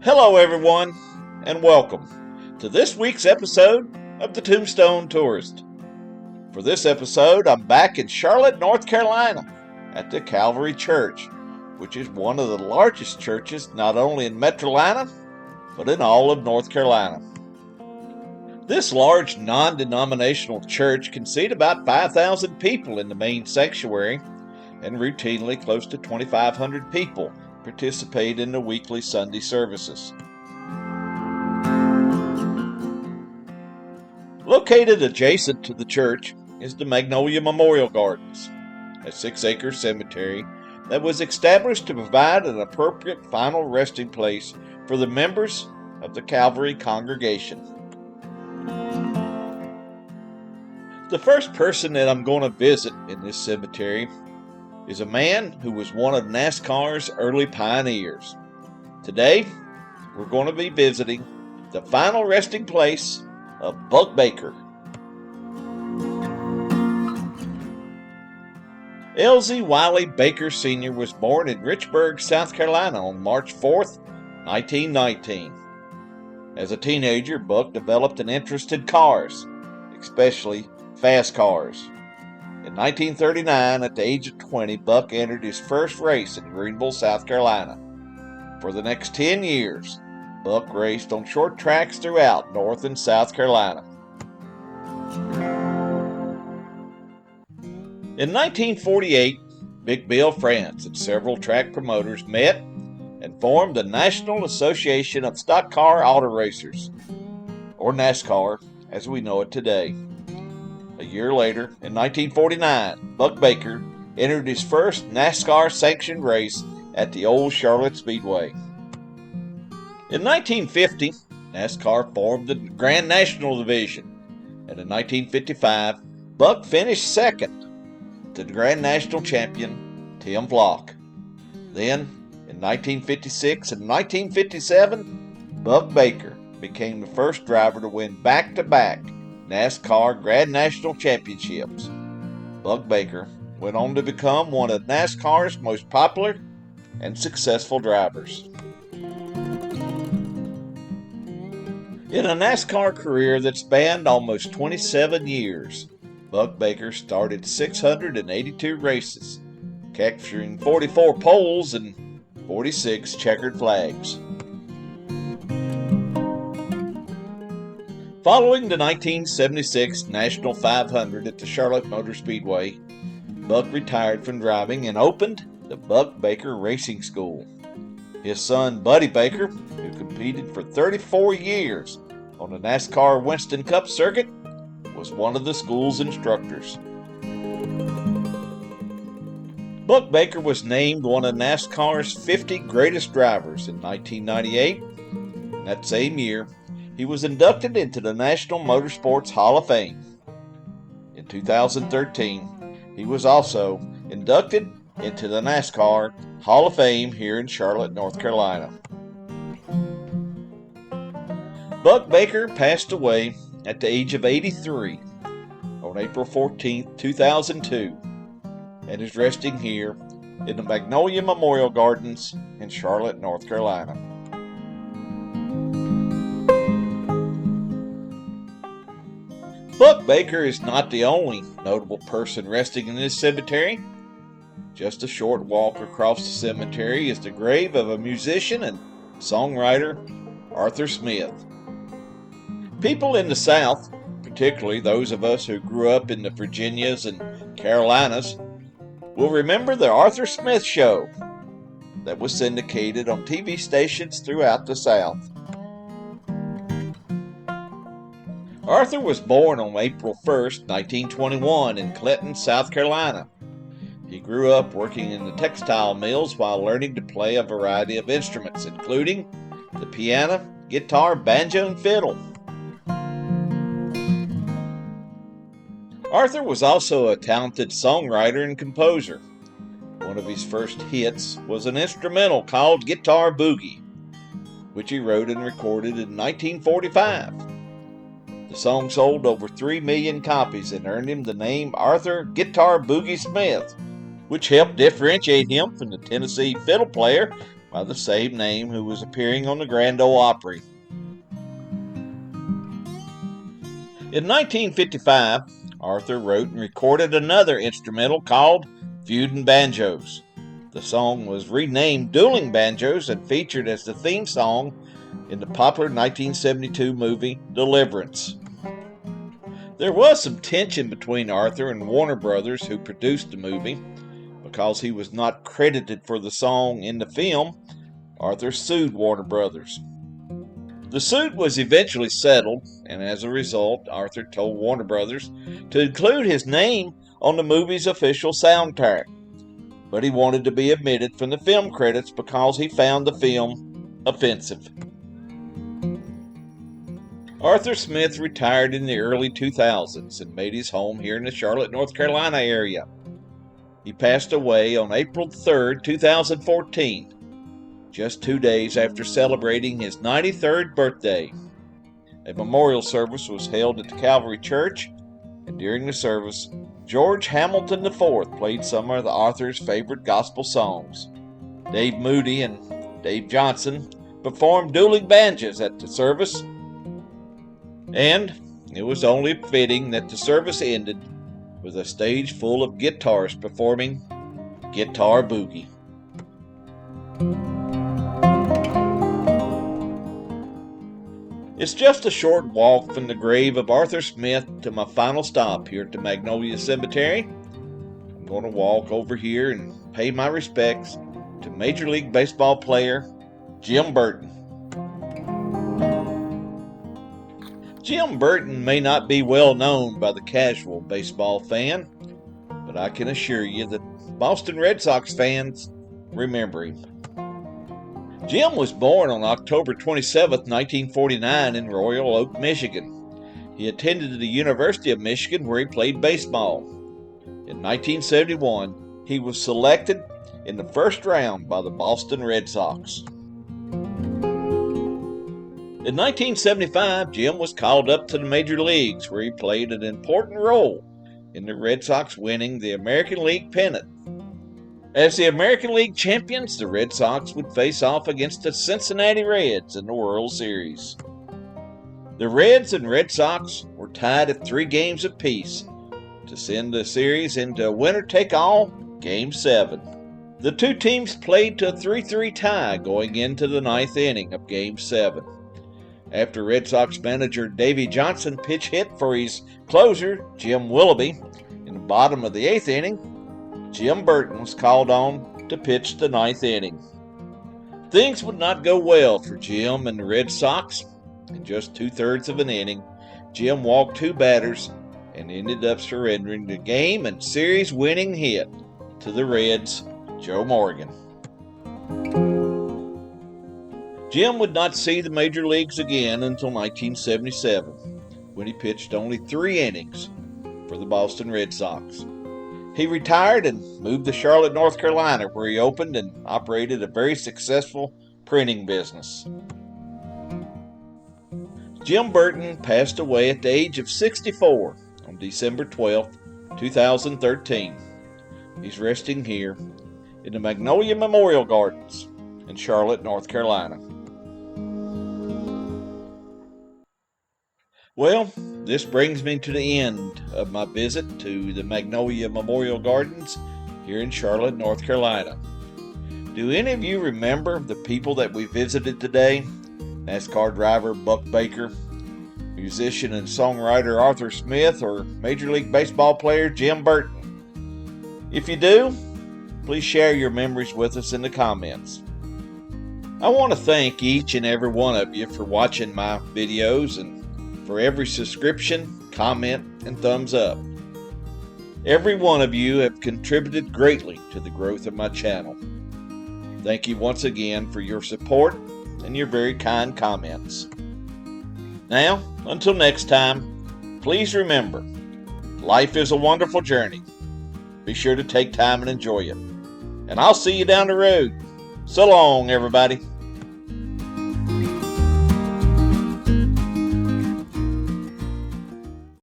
Hello, everyone, and welcome to this week's episode of the Tombstone Tourist. For this episode, I'm back in Charlotte, North Carolina at the Calvary Church, which is one of the largest churches not only in Metrolina, but in all of North Carolina. This large non-denominational church can seat about 5,000 people in the main sanctuary, and routinely close to 2,500 people participate in the weekly Sunday services. Located adjacent to the church is the Magnolia Memorial Gardens, a 6-acre cemetery that was established to provide an appropriate final resting place for the members of the Calvary congregation. The first person that I'm going to visit in this cemetery is a man who was one of NASCAR's early pioneers. Today, we're going to be visiting the final resting place of Buck Baker. L.Z. Wiley Baker Sr. was born in Richburg, South Carolina on March 4th, 1919. As a teenager, Buck developed an interest in cars, especially fast cars. In 1939, at the age of 20, Buck entered his first race in Greenville, South Carolina. For the next 10 years, Buck raced on short tracks throughout North and South Carolina. In 1948, Big Bill France and several track promoters met and formed the National Association of Stock Car Auto Racers, or NASCAR as we know it today. A year later, in 1949, Buck Baker entered his first NASCAR-sanctioned race at the Old Charlotte Speedway. In 1950, NASCAR formed the Grand National Division, and in 1955, Buck finished second to the Grand National champion, Tim Flock. Then, in 1956 and 1957, Buck Baker became the first driver to win back-to-back NASCAR Grand National Championships. Buck Baker went on to become one of NASCAR's most popular and successful drivers. In a NASCAR career that spanned almost 27 years, Buck Baker started 682 races, capturing 44 poles and 46 checkered flags. Following the 1976 National 500 at the Charlotte Motor Speedway, Buck retired from driving and opened the Buck Baker Racing School. His son, Buddy Baker, who competed for 34 years on the NASCAR Winston Cup circuit, was one of the school's instructors. Buck Baker was named one of NASCAR's 50 greatest drivers in 1998. That same year, he was inducted into the National Motorsports Hall of Fame. In 2013, he was also inducted into the NASCAR Hall of Fame here in Charlotte, North Carolina. Buck Baker passed away at the age of 83 on April 14, 2002, and is resting here in the Magnolia Memorial Gardens in Charlotte, North Carolina. Buck Baker is not the only notable person resting in this cemetery. Just a short walk across the cemetery is the grave of a musician and songwriter, Arthur Smith. People in the South, particularly those of us who grew up in the Virginias and Carolinas, will remember the Arthur Smith Show that was syndicated on TV stations throughout the South. Arthur was born on April 1st, 1921 in Clinton, South Carolina. He grew up working in the textile mills while learning to play a variety of instruments, including the piano, guitar, banjo, and fiddle. Arthur was also a talented songwriter and composer. One of his first hits was an instrumental called Guitar Boogie, which he wrote and recorded in 1945. The song sold over 3 million copies and earned him the name Arthur Guitar Boogie Smith, which helped differentiate him from the Tennessee fiddle player by the same name who was appearing on the Grand Ole Opry. In 1955, Arthur wrote and recorded another instrumental called Fudin Banjos. The song was renamed Dualin Banjos and featured as the theme song in the popular 1972 movie Deliverance. There was some tension between Arthur and Warner Brothers, who produced the movie. Because he was not credited for the song in the film, Arthur sued Warner Brothers. The suit was eventually settled, and as a result, Arthur told Warner Brothers to include his name on the movie's official soundtrack. But he wanted to be omitted from the film credits because he found the film offensive. Arthur Smith retired in the early 2000s and made his home here in the Charlotte, North Carolina area. He passed away on April 3, 2014, just 2 days after celebrating his 93rd birthday. A memorial service was held at the Calvary Church, and during the service, George Hamilton IV played some of Arthur's favorite gospel songs. Dave Moody and Dave Johnson performed Dualin Banjos at the service, and it was only fitting that the service ended with a stage full of guitarists performing Guitar Boogie. It's just a short walk from the grave of Arthur Smith to my final stop here at the Magnolia Cemetery. I'm going to walk over here and pay my respects to Major League Baseball player Jim Burton. Jim Burton may not be well known by the casual baseball fan, but I can assure you that Boston Red Sox fans remember him. Jim was born on October 27, 1949 in Royal Oak, Michigan. He attended the University of Michigan where he played baseball. In 1971, he was selected in the first round by the Boston Red Sox. In 1975, Jim was called up to the major leagues where he played an important role in the Red Sox winning the American League pennant. As the American League champions, the Red Sox would face off against the Cincinnati Reds in the World Series. The Reds and Red Sox were tied at 3 games apiece to send the series into a winner-take-all Game 7. The two teams played to a 3-3 tie going into the 9th inning of Game 7. After Red Sox manager Davey Johnson pinch hit for his closer, Jim Willoughby, in the bottom of the 8th inning, Jim Burton was called on to pitch the 9th inning. Things would not go well for Jim and the Red Sox. In just 2/3 of an inning, Jim walked 2 batters and ended up surrendering the game and series-winning hit to the Reds' Joe Morgan. Jim would not see the major leagues again until 1977, when he pitched only 3 innings for the Boston Red Sox. He retired and moved to Charlotte, North Carolina, where he opened and operated a very successful printing business. Jim Burton passed away at the age of 64 on December 12, 2013. He's resting here in the Magnolia Memorial Gardens in Charlotte, North Carolina. Well, this brings me to the end of my visit to the Magnolia Memorial Gardens here in Charlotte, North Carolina. Do any of you remember the people that we visited today? NASCAR driver Buck Baker, musician and songwriter Arthur Smith, or Major League Baseball player Jim Burton? If you do, please share your memories with us in the comments. I want to thank each and every one of you for watching my videos and for every subscription, comment, and thumbs up. Every one of you have contributed greatly to the growth of my channel. Thank you once again for your support and your very kind comments. Now, until next time, please remember, life is a wonderful journey. Be sure to take time and enjoy it. And I'll see you down the road. So long, everybody.